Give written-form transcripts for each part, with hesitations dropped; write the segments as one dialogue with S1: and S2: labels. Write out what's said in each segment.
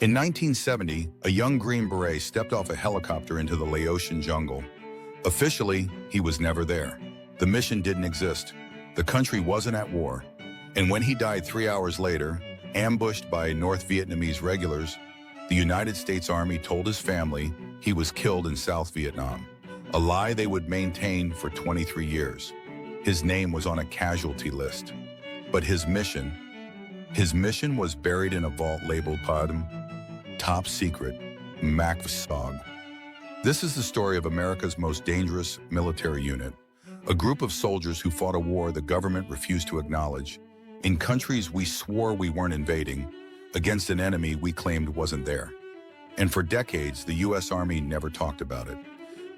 S1: In 1970, a young Green Beret stepped off a helicopter into the Laotian jungle. Officially, he was never there. The mission didn't exist. The country wasn't at war. And when he died 3 hours later, ambushed by North Vietnamese regulars, the United States Army told his family he was killed in South Vietnam, a lie they would maintain for 23 years. His name was on a casualty list. But his mission was buried in a vault labeled Top Secret, MACV-SOG. This is the story of America's most dangerous military unit, a group of soldiers who fought a war the government refused to acknowledge, in countries we swore we weren't invading, against an enemy we claimed wasn't there. And for decades, the US Army never talked about it.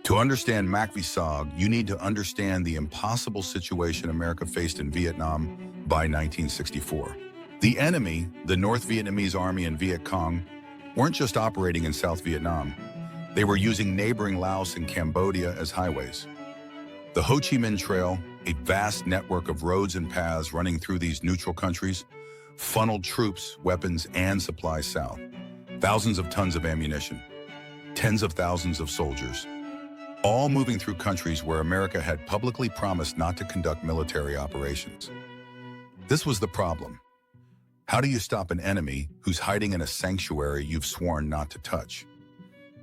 S1: To understand MACV-SOG, you need to understand the impossible situation America faced in Vietnam by 1964. The enemy, the North Vietnamese Army and Viet Cong, weren't just operating in South Vietnam. They were using neighboring Laos and Cambodia as highways. The Ho Chi Minh Trail, a vast network of roads and paths running through these neutral countries, funneled troops, weapons, and supplies south. Thousands of tons of ammunition, tens of thousands of soldiers, all moving through countries where America had publicly promised not to conduct military operations. This was the problem. How do you stop an enemy who's hiding in a sanctuary you've sworn not to touch?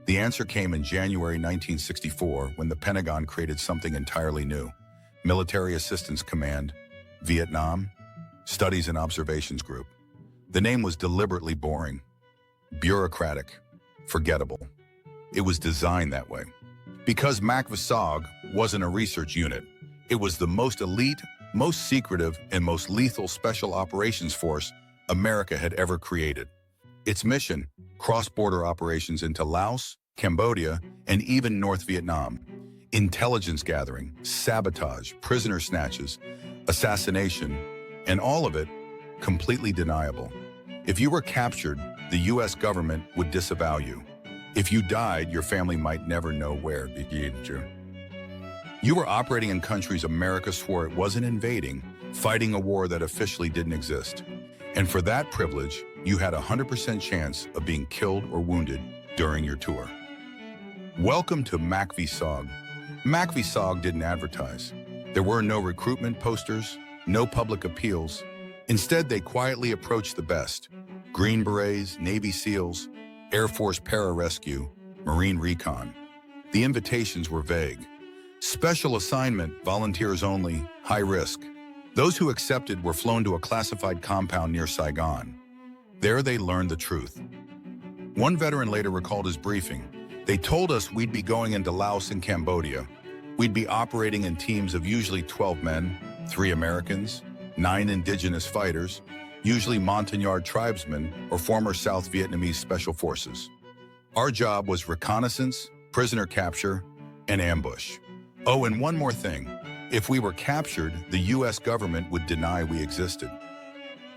S1: The answer came in January 1964 when the Pentagon created something entirely new. Military Assistance Command, Vietnam, Studies and Observations Group. The name was deliberately boring, bureaucratic, forgettable. It was designed that way. Because MACV-SOG wasn't a research unit, it was the most elite, most secretive, and most lethal special operations force America had ever created. Its mission, cross-border operations into Laos, Cambodia, and even North Vietnam. Intelligence gathering, sabotage, prisoner snatches, assassination, and all of it completely deniable. If you were captured, the US government would disavow you. If you died, your family might never know where you. You were operating in countries America swore it wasn't invading, fighting a war that officially didn't exist. And for that privilege, you had a 100% chance of being killed or wounded during your tour. Welcome to MACV-SOG. MACV-SOG didn't advertise. There were no recruitment posters, no public appeals. Instead, they quietly approached the best: Green Berets, Navy SEALs, Air Force Pararescue, Marine Recon. The invitations were vague. Special assignment, volunteers only, high risk. Those who accepted were flown to a classified compound near Saigon. There they learned the truth. One veteran later recalled his briefing. They told us we'd be going into Laos and Cambodia. We'd be operating in teams of usually 12 men, 3 Americans, 9 indigenous fighters, usually Montagnard tribesmen or former South Vietnamese special forces. Our job was reconnaissance, prisoner capture, and ambush. Oh, and one more thing. If we were captured, the US government would deny we existed.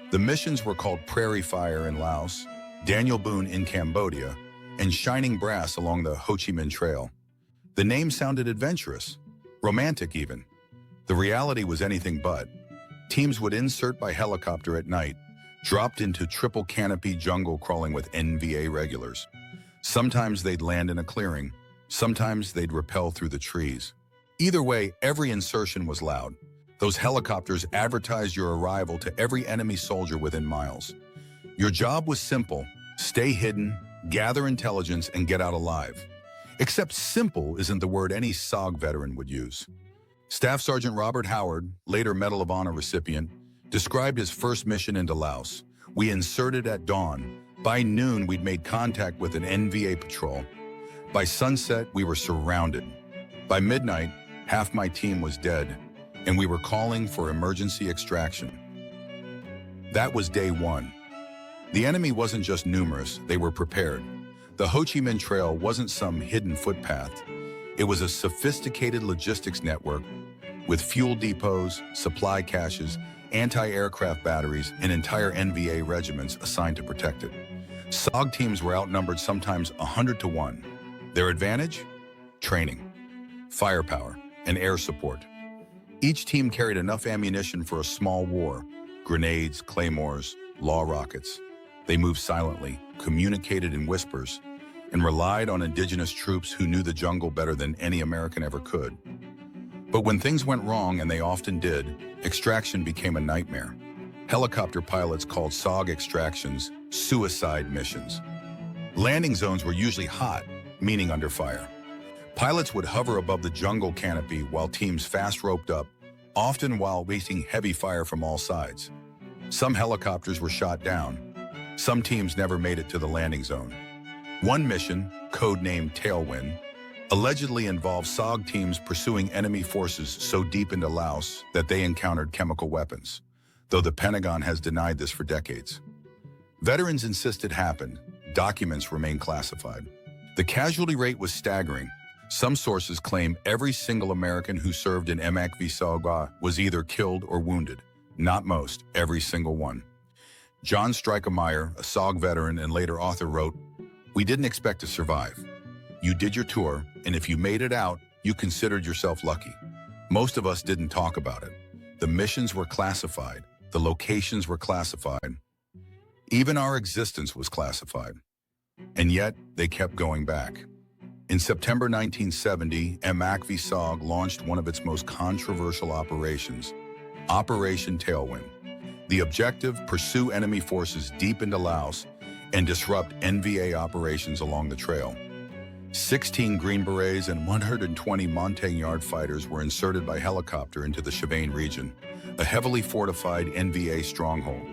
S1: The missions were called Prairie Fire in Laos, Daniel Boone in Cambodia, and Shining Brass along the Ho Chi Minh Trail. The name sounded adventurous, romantic even. The reality was anything but. Teams would insert by helicopter at night, dropped into triple canopy jungle crawling with NVA regulars. Sometimes they'd land in a clearing, sometimes they'd rappel through the trees. Either way, every insertion was loud. Those helicopters advertised your arrival to every enemy soldier within miles. Your job was simple: stay hidden, gather intelligence, and get out alive. Except simple isn't the word any SOG veteran would use. Staff Sergeant Robert Howard, later Medal of Honor recipient, described his first mission into Laos. We inserted at dawn. By noon, we'd made contact with an NVA patrol. By sunset, we were surrounded. By midnight, half my team was dead, and we were calling for emergency extraction. That was day one. The enemy wasn't just numerous, they were prepared. The Ho Chi Minh Trail wasn't some hidden footpath. It was a sophisticated logistics network with fuel depots, supply caches, anti-aircraft batteries, and entire NVA regiments assigned to protect it. SOG teams were outnumbered sometimes 100 to 1. Their advantage? Training, firepower, and air support. Each team carried enough ammunition for a small war: grenades, claymores, law rockets. They moved silently, communicated in whispers, and relied on indigenous troops who knew the jungle better than any American ever could. But when things went wrong, and they often did, extraction became a nightmare. Helicopter pilots called SOG extractions suicide missions. Landing zones were usually hot, meaning under fire. Pilots would hover above the jungle canopy while teams fast roped up, often while facing heavy fire from all sides. Some helicopters were shot down. Some teams never made it to the landing zone. One mission, codenamed Tailwind, allegedly involved SOG teams pursuing enemy forces so deep into Laos that they encountered chemical weapons, though the Pentagon has denied this for decades. Veterans insist it happened. Documents remain classified. The casualty rate was staggering. Some sources claim every single American who served in MACV-SOG was either killed or wounded. Not most, every single one. John Strykemeyer, a SOG veteran and later author, wrote, "We didn't expect to survive. You did your tour, and if you made it out, you considered yourself lucky. Most of us didn't talk about it. The missions were classified. The locations were classified. Even our existence was classified. And yet, they kept going back." In September 1970, MACV-SOG launched one of its most controversial operations, Operation Tailwind. The objective, pursue enemy forces deep into Laos and disrupt NVA operations along the trail. 16 Green Berets and 120 Montagnard fighters were inserted by helicopter into the Chivane region, a heavily fortified NVA stronghold.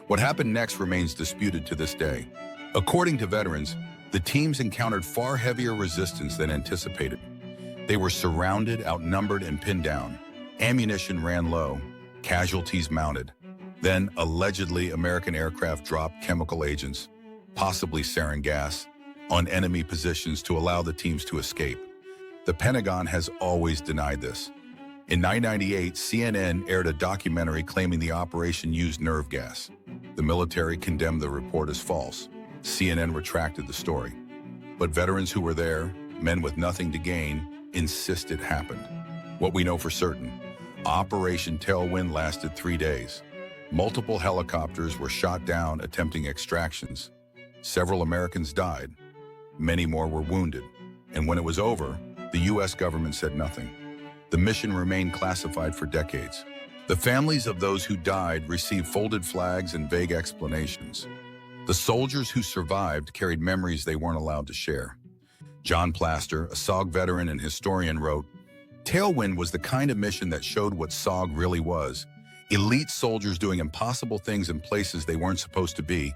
S1: What happened next remains disputed to this day. According to veterans, the teams encountered far heavier resistance than anticipated. They were surrounded, outnumbered, and pinned down. Ammunition ran low, casualties mounted. Then, allegedly, American aircraft dropped chemical agents, possibly sarin gas, on enemy positions to allow the teams to escape. The Pentagon has always denied this. In 1998, CNN aired a documentary claiming the operation used nerve gas. The military condemned the report as false. CNN retracted the story. But veterans who were there, men with nothing to gain, insist it happened. What we know for certain, Operation Tailwind lasted 3 days. Multiple helicopters were shot down attempting extractions. Several Americans died. Many more were wounded. And when it was over, the US government said nothing. The mission remained classified for decades. The families of those who died received folded flags and vague explanations. The soldiers who survived carried memories they weren't allowed to share. John Plaster, a SOG veteran and historian, wrote, "Tailwind was the kind of mission that showed what SOG really was. Elite soldiers doing impossible things in places they weren't supposed to be,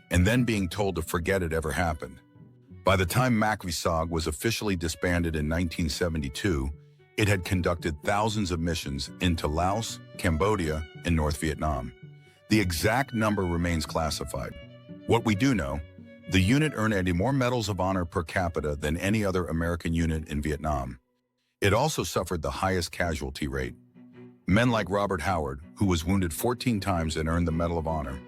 S1: and then being told to forget it ever happened." By the time MACV-SOG was officially disbanded in 1972, it had conducted thousands of missions into Laos, Cambodia, and North Vietnam. The exact number remains classified. What we do know, the unit earned more medals of honor per capita than any other American unit in Vietnam. It also suffered the highest casualty rate. Men like Robert Howard, who was wounded 14 times and earned the Medal of Honor,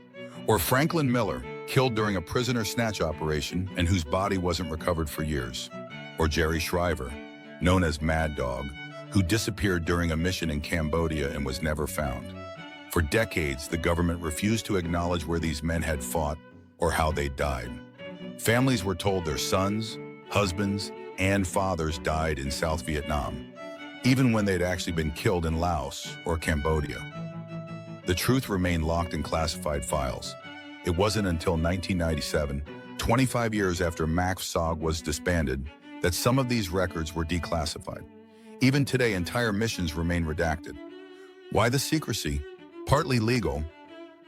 S1: or Franklin Miller, killed during a prisoner snatch operation and whose body wasn't recovered for years, or Jerry Shriver, known as Mad Dog, who disappeared during a mission in Cambodia and was never found. For decades, the government refused to acknowledge where these men had fought or how they died. Families were told their sons, husbands, and fathers died in South Vietnam, even when they'd actually been killed in Laos or Cambodia. The truth remained locked in classified files. It wasn't until 1997, 25 years after MACV-SOG was disbanded, that some of these records were declassified. Even today, entire missions remain redacted. Why the secrecy? Partly legal.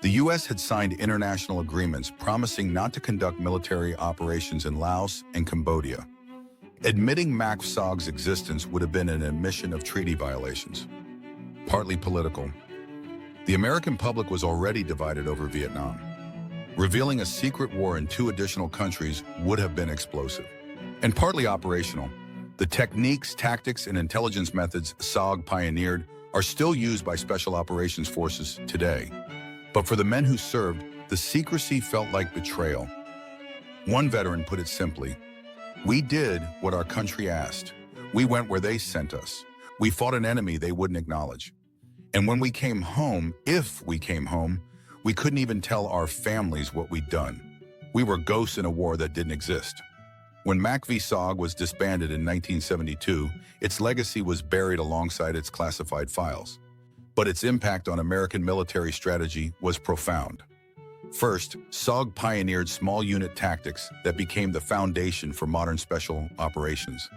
S1: The US had signed international agreements promising not to conduct military operations in Laos and Cambodia. Admitting MACV-SOG's existence would have been an admission of treaty violations. Partly political. The American public was already divided over Vietnam. Revealing a secret war in 2 additional countries would have been explosive. And partly operational. The techniques, tactics, and intelligence methods SOG pioneered are still used by special operations forces today. But for the men who served, the secrecy felt like betrayal. One veteran put it simply, "We did what our country asked. We went where they sent us. We fought an enemy they wouldn't acknowledge. And when we came home, if we came home, we couldn't even tell our families what we'd done." We were ghosts in a war that didn't exist. When MACV-SOG was disbanded in 1972, its legacy was buried alongside its classified files. But its impact on American military strategy was profound. First, SOG pioneered small unit tactics that became the foundation for modern special operations.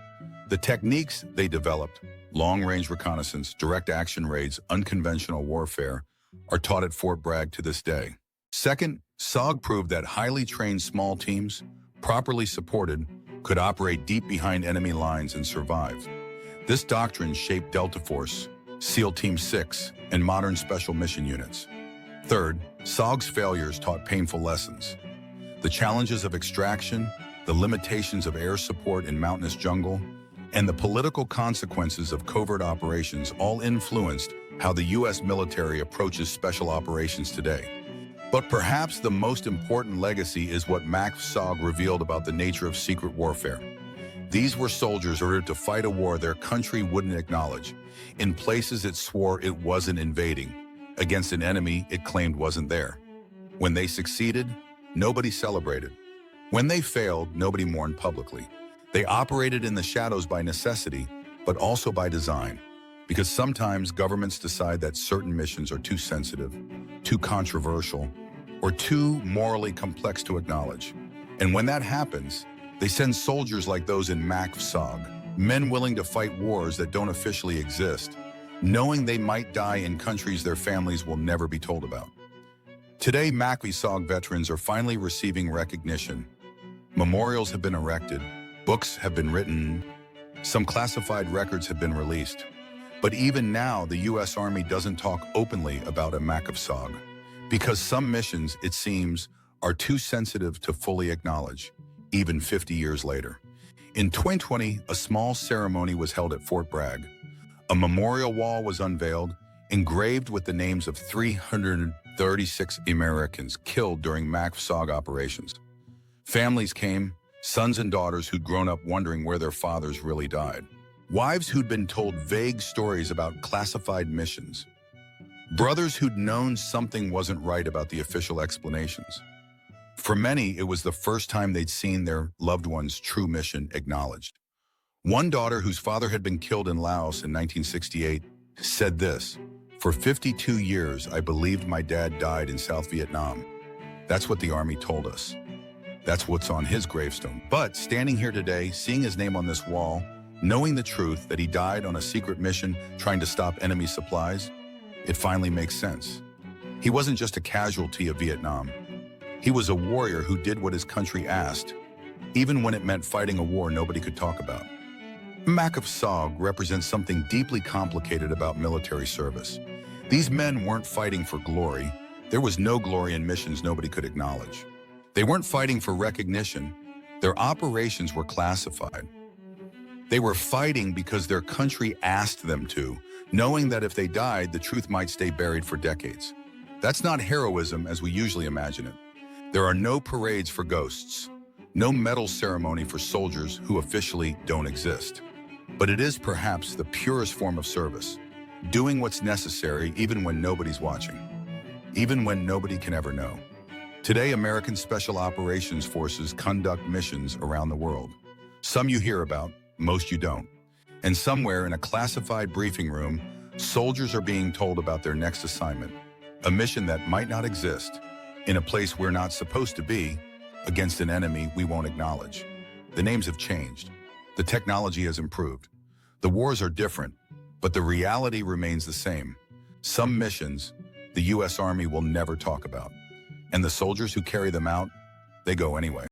S1: The techniques they developed, long-range reconnaissance, direct action raids, unconventional warfare, are taught at Fort Bragg to this day. Second, SOG proved that highly trained small teams, properly supported, could operate deep behind enemy lines and survive. This doctrine shaped Delta Force, SEAL Team 6, and modern special mission units. Third, SOG's failures taught painful lessons. The challenges of extraction, the limitations of air support in mountainous jungle, and the political consequences of covert operations all influenced how the U.S. military approaches special operations today. But perhaps the most important legacy is what MACV-SOG revealed about the nature of secret warfare. These were soldiers ordered to fight a war their country wouldn't acknowledge, in places it swore it wasn't invading, against an enemy it claimed wasn't there. When they succeeded, nobody celebrated. When they failed, nobody mourned publicly. They operated in the shadows by necessity, but also by design. Because sometimes governments decide that certain missions are too sensitive, too controversial, or too morally complex to acknowledge. And when that happens, they send soldiers like those in MACV-SOG, men willing to fight wars that don't officially exist, knowing they might die in countries their families will never be told about. Today, MACV-SOG veterans are finally receiving recognition. Memorials have been erected, books have been written, some classified records have been released. But even now, the US Army doesn't talk openly about a MACV-SOG, because some missions, it seems, are too sensitive to fully acknowledge, even 50 years later. In 2020, a small ceremony was held at Fort Bragg. A memorial wall was unveiled, engraved with the names of 336 Americans killed during MACV-SOG operations. Families came, sons and daughters who'd grown up wondering where their fathers really died. Wives who'd been told vague stories about classified missions. Brothers who'd known something wasn't right about the official explanations. For many, it was the first time they'd seen their loved one's true mission acknowledged. One daughter, whose father had been killed in Laos in 1968, said this, "For 52 years, I believed my dad died in South Vietnam. That's what the Army told us. That's what's on his gravestone." But standing here today, seeing his name on this wall, knowing the truth that he died on a secret mission trying to stop enemy supplies, it finally makes sense. He wasn't just a casualty of Vietnam. He was a warrior who did what his country asked, even when it meant fighting a war nobody could talk about. MACV-SOG represents something deeply complicated about military service. These men weren't fighting for glory. There was no glory in missions nobody could acknowledge. They weren't fighting for recognition. Their operations were classified. They were fighting because their country asked them to, knowing that if they died, the truth might stay buried for decades. That's not heroism as we usually imagine it. There are no parades for ghosts, no medal ceremony for soldiers who officially don't exist. But it is perhaps the purest form of service, doing what's necessary even when nobody's watching, even when nobody can ever know. Today, American Special Operations Forces conduct missions around the world. Some you hear about, most you don't. And somewhere in a classified briefing room, soldiers are being told about their next assignment, a mission that might not exist, in a place we're not supposed to be, against an enemy we won't acknowledge. The names have changed. The technology has improved. The wars are different, but the reality remains the same. Some missions, the US Army will never talk about. And the soldiers who carry them out, they go anyway.